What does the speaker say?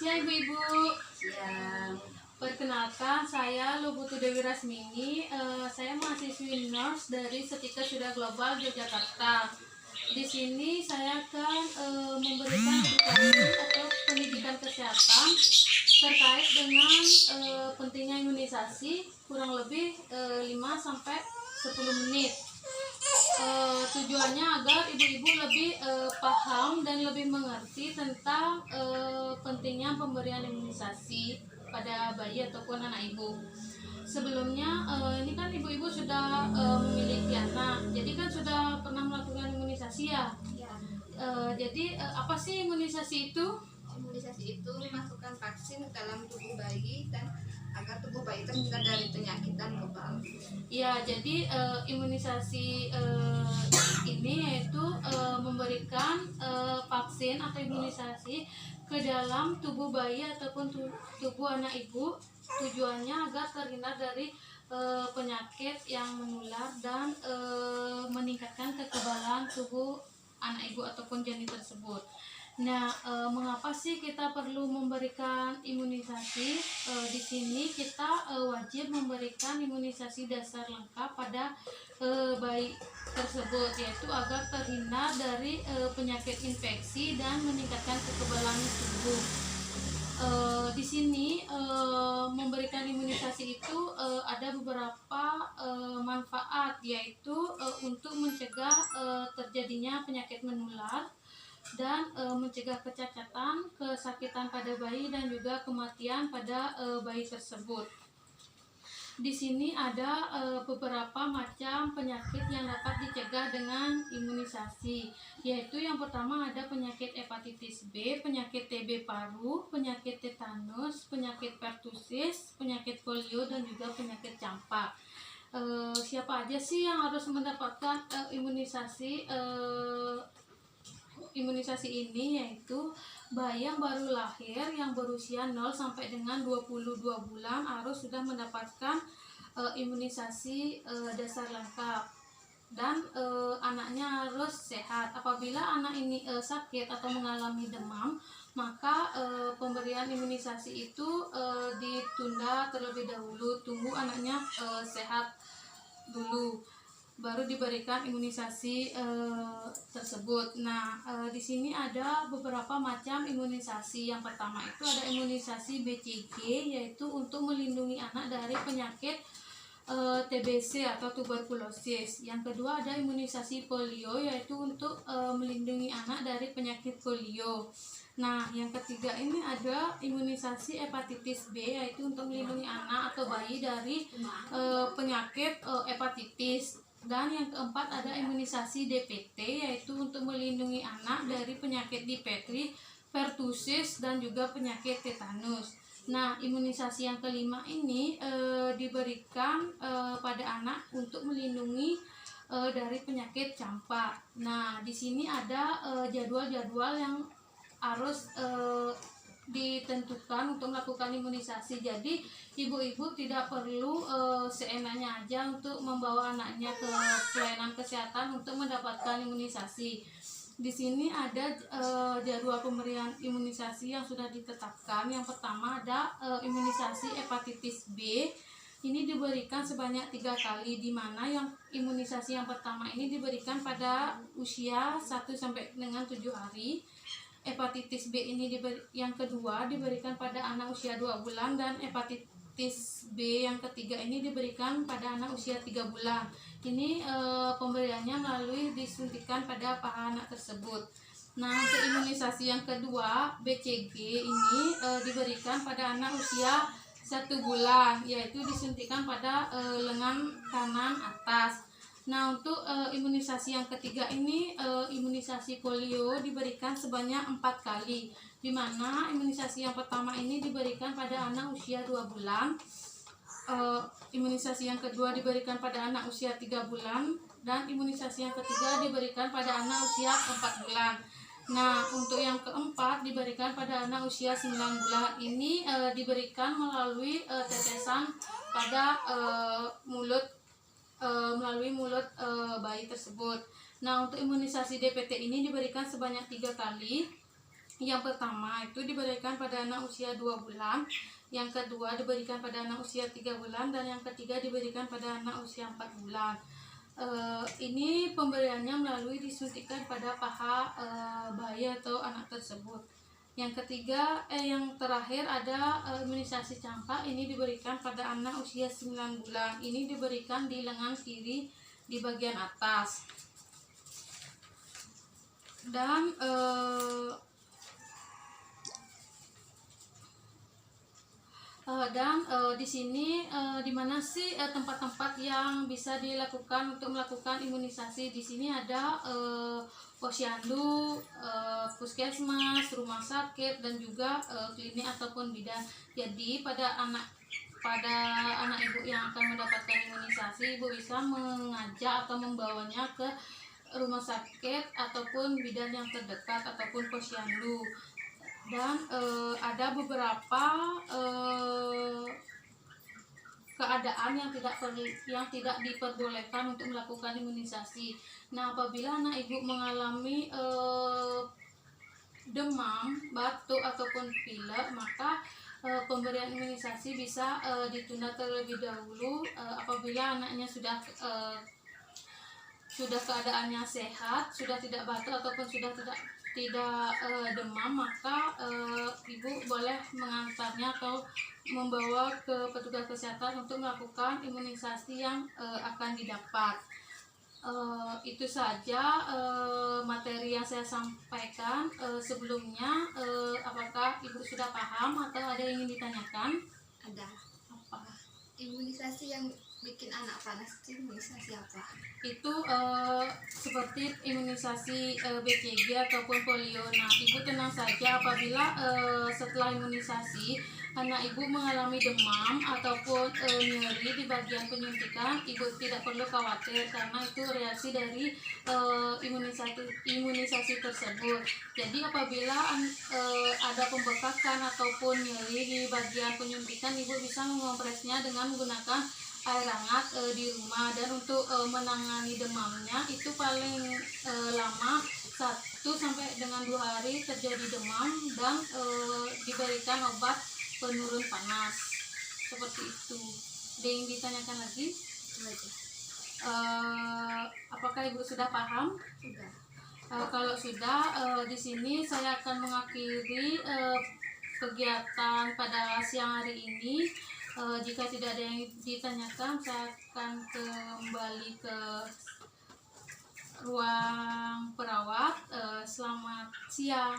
siang Ibu-Ibu. Siang. Perkenalkan, saya Lubutu Dewi Rasmini. Saya mahasiswi nurse dari Setika Sudah Global Yogyakarta. Di sini saya akan memberikan edukasi atau pendidikan kesehatan terkait dengan pentingnya imunisasi, kurang lebih 5-10 menit. Tujuannya agar ibu-ibu lebih paham dan lebih mengerti tentang pentingnya pemberian imunisasi pada bayi ataupun anak ibu. Sebelumnya ini kan ibu-ibu sudah memiliki anak, jadi kan sudah pernah melakukan imunisasi ya. Ya. Jadi apa sih imunisasi itu? Imunisasi itu memasukkan vaksin ke dalam tubuh bayi dan agar tubuh bayi terhindar dari penyakit dan kebal. Ya, jadi imunisasi ini yaitu memberikan vaksin atau imunisasi ke dalam tubuh bayi ataupun tubuh anak ibu. Tujuannya agar terhindar dari penyakit yang menular dan meningkatkan kekebalan tubuh anak ibu ataupun janin tersebut. Nah, mengapa sih kita perlu memberikan imunisasi? Di sini kita wajib memberikan imunisasi dasar lengkap pada bayi tersebut, yaitu agar terhindar dari penyakit infeksi dan meningkatkan kekebalan tubuh. Di sini memberikan imunisasi itu ada beberapa manfaat, yaitu untuk mencegah terjadinya penyakit menular dan mencegah kecacatan, kesakitan pada bayi dan juga kematian pada bayi tersebut. Di sini ada beberapa macam penyakit yang dapat dicegah dengan imunisasi, yaitu yang pertama ada penyakit hepatitis B, penyakit TB paru, penyakit tetanus, penyakit pertusis, penyakit polio dan juga penyakit campak. Siapa aja sih yang harus mendapatkan imunisasi ini, yaitu bayi yang baru lahir yang berusia 0 sampai dengan 22 bulan harus sudah mendapatkan imunisasi dasar lengkap, dan anaknya harus sehat. Apabila anak ini sakit atau mengalami demam, maka pemberian imunisasi itu ditunda terlebih dahulu, tunggu anaknya sehat dulu baru diberikan imunisasi tersebut. Nah, di sini ada beberapa macam imunisasi. Yang pertama itu ada imunisasi BCG, yaitu untuk melindungi anak dari penyakit TBC atau tuberkulosis. Yang kedua ada imunisasi polio, yaitu untuk melindungi anak dari penyakit polio. Nah, yang ketiga ini ada imunisasi hepatitis B, yaitu untuk melindungi anak atau bayi dari penyakit hepatitis. Dan yang keempat ada imunisasi DPT, yaitu untuk melindungi anak dari penyakit dipteri, pertusis dan juga penyakit tetanus. Nah, imunisasi yang kelima ini diberikan pada anak untuk melindungi dari penyakit campak. Nah, di sini ada jadwal-jadwal yang harus ditentukan untuk melakukan imunisasi. Jadi ibu-ibu tidak perlu seenaknya aja untuk membawa anaknya ke pelayanan kesehatan untuk mendapatkan imunisasi. Di sini ada jadwal pemberian imunisasi yang sudah ditetapkan. Yang pertama ada imunisasi hepatitis B. Ini diberikan sebanyak 3 kali, di mana yang imunisasi yang pertama ini diberikan pada usia 1 sampai dengan 7 hari. Hepatitis B ini yang kedua diberikan pada anak usia 2 bulan, dan hepatitis B yang ketiga ini diberikan pada anak usia 3 bulan. Ini pemberiannya melalui disuntikan pada paha anak tersebut. Nah, untuk imunisasi yang kedua BCG ini diberikan pada anak usia 1 bulan, yaitu disuntikan pada lengan kanan atas. Nah, untuk imunisasi yang ketiga ini imunisasi polio diberikan sebanyak 4 kali, di mana imunisasi yang pertama ini diberikan pada anak usia 2 bulan, imunisasi yang kedua diberikan pada anak usia 3 bulan, dan imunisasi yang ketiga diberikan pada anak usia 4 bulan. Nah, untuk yang keempat diberikan pada anak usia 9 bulan. Ini diberikan melalui tetesan pada melalui mulut bayi tersebut. Nah, untuk imunisasi DPT ini diberikan sebanyak 3 kali, Yang pertama itu diberikan pada anak usia 2 bulan, yang kedua diberikan pada anak usia 3 bulan, dan yang ketiga diberikan pada anak usia 4 bulan. Ini pemberiannya melalui disuntikkan pada paha bayi atau anak tersebut. Yang ketiga, yang terakhir ada imunisasi campak. Ini diberikan pada anak usia 9 bulan. Ini diberikan di lengan kiri di bagian atas. Dan di sini di mana sih tempat-tempat yang bisa dilakukan untuk melakukan imunisasi? Di sini ada posyandu, puskesmas, rumah sakit, dan juga klinik ataupun bidan. Jadi pada anak ibu yang akan mendapatkan imunisasi, ibu bisa mengajak atau membawanya ke rumah sakit ataupun bidan yang terdekat ataupun posyandu. Dan ada beberapa keadaan yang tidak diperbolehkan untuk melakukan imunisasi. Nah, apabila anak ibu mengalami demam, batuk ataupun pilek, maka pemberian imunisasi bisa ditunda terlebih dahulu. Apabila anaknya sudah keadaannya sehat, sudah tidak batuk ataupun sudah tidak demam, maka ibu boleh mengantarnya atau membawa ke petugas kesehatan untuk melakukan imunisasi yang akan didapat. Itu saja materi yang saya sampaikan. Sebelumnya, apakah ibu sudah paham atau ada yang ingin ditanyakan? Ada. Apa? Imunisasi yang bikin anak panas itu imunisasi apa? Itu seperti imunisasi BCG ataupun polio. Nah, ibu tenang saja apabila setelah imunisasi anak ibu mengalami demam ataupun nyeri di bagian penyuntikan, ibu tidak perlu khawatir karena itu reaksi dari imunisasi tersebut. Jadi apabila ada pembekakan ataupun nyeri di bagian penyuntikan, ibu bisa mengompresnya dengan menggunakan air hangat di rumah. Dan untuk menangani demamnya itu paling lama 1 sampai dengan 2 hari terjadi demam dan diberikan obat penurun panas. Seperti itu. Ada yang ditanyakan lagi? Apakah ibu sudah paham? Sudah. Kalau sudah, di sini saya akan mengakhiri kegiatan pada siang hari ini. Jika tidak ada yang ditanyakan, saya akan kembali ke ruang perawat. Selamat siang.